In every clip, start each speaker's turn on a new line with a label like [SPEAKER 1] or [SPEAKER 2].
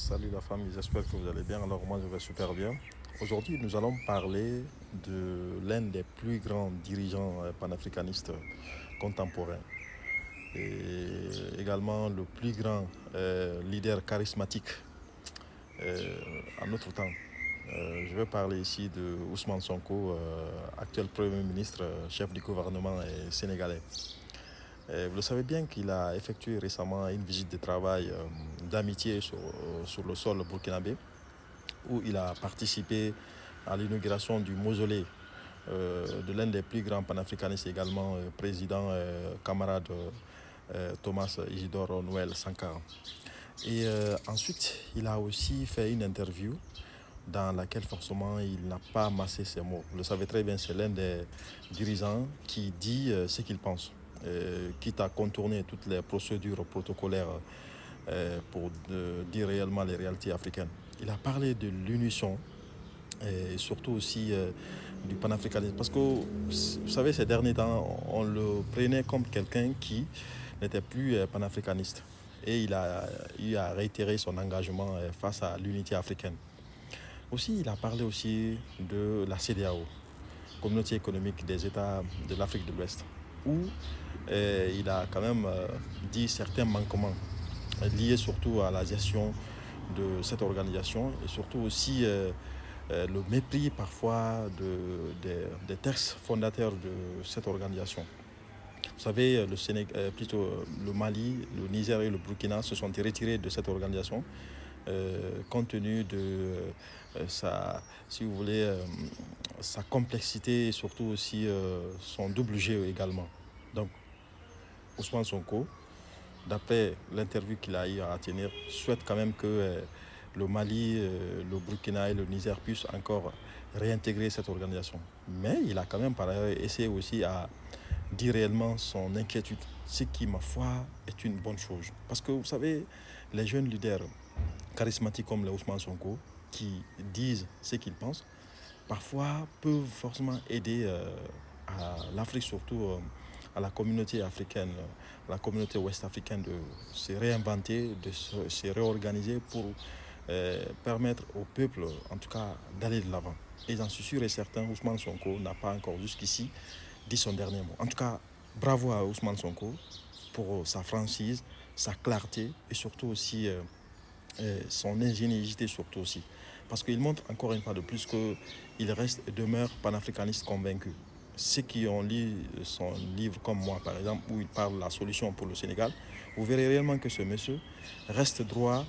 [SPEAKER 1] Salut la famille, j'espère que vous allez bien. Alors moi je vais super bien. Aujourd'hui nous allons parler de l'un des plus grands dirigeants panafricanistes contemporains et également le plus grand leader charismatique en notre temps. Je vais parler ici de Ousmane Sonko, actuel Premier ministre, chef du gouvernement sénégalais. Vous le savez bien qu'il a effectué récemment une visite de travail d'amitié sur le sol burkinabé, où il a participé à l'inauguration du mausolée de l'un des plus grands panafricanistes également, président camarade Thomas Isidore Noël Sankara. Et ensuite, il a aussi fait une interview dans laquelle forcément il n'a pas massé ses mots. Vous le savez très bien, c'est l'un des dirigeants qui dit ce qu'il pense, quitte à contourner toutes les procédures protocolaires pour dire réellement les réalités africaines. Il a parlé de l'unisson et surtout aussi du panafricanisme. Parce que, vous savez, ces derniers temps, on le prenait comme quelqu'un qui n'était plus panafricaniste. Et il a réitéré son engagement face à l'unité africaine. Aussi, il a parlé aussi de la CEDEAO, Communauté économique des États de l'Afrique de l'Ouest, où il a quand même dit certains manquements liés surtout à la gestion de cette organisation et surtout aussi le mépris parfois des textes fondateurs de cette organisation. Vous savez, le Mali, le Niger et le Burkina se sont retirés de cette organisation compte tenu de sa, si vous voulez, sa complexité et surtout aussi son double jeu également. Donc, Ousmane Sonko, d'après l'interview qu'il a eu à tenir, souhaite quand même que le Mali, le Burkina et le Niger puissent encore réintégrer cette organisation. Mais il a quand même par ailleurs essayé aussi à dire réellement son inquiétude, ce qui, ma foi, est une bonne chose. Parce que vous savez, les jeunes leaders charismatiques comme les Ousmane Sonko, qui disent ce qu'ils pensent, parfois peuvent forcément aider à l'Afrique, surtout à la communauté africaine, à la communauté ouest-africaine de se réinventer, de se réorganiser pour permettre au peuple, en tout cas, d'aller de l'avant. Et j'en suis sûr et certain, Ousmane Sonko n'a pas encore jusqu'ici dit son dernier mot. En tout cas, bravo à Ousmane Sonko pour sa franchise, sa clarté et surtout aussi son ingéniosité surtout aussi. Parce qu'il montre encore une fois de plus qu'il reste et demeure panafricaniste convaincu. Ceux qui ont lu son livre comme moi par exemple, où il parle de la solution pour le Sénégal, vous verrez réellement que ce monsieur reste droit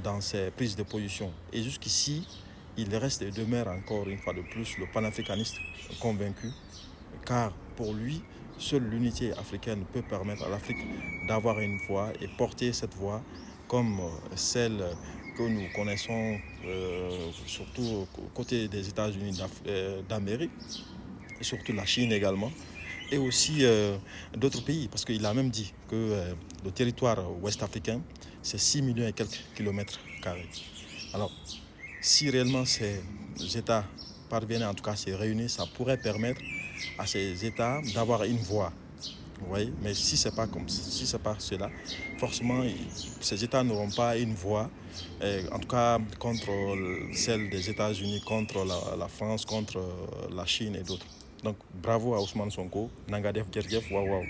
[SPEAKER 1] dans ses prises de position. Et jusqu'ici, il reste et demeure encore une fois de plus le panafricaniste convaincu, car pour lui, seule l'unité africaine peut permettre à l'Afrique d'avoir une voix et porter cette voix comme celle que nous connaissons surtout aux côtés des États-Unis d'Amérique, et surtout la Chine également, et aussi d'autres pays, parce qu'il a même dit que le territoire ouest africain, c'est 6 millions et quelques kilomètres carrés. Alors, si réellement ces États parvenaient en tout cas à se réunir, ça pourrait permettre à ces États d'avoir une voix. Vous voyez? Mais si ce n'est pas comme si c'est pas cela, forcément, ces États n'auront pas une voix, en tout cas contre celle des États-Unis, contre la France, contre la Chine et d'autres. Donc bravo à Ousmane Sonko, Nangadef Djergef, waouh waouh.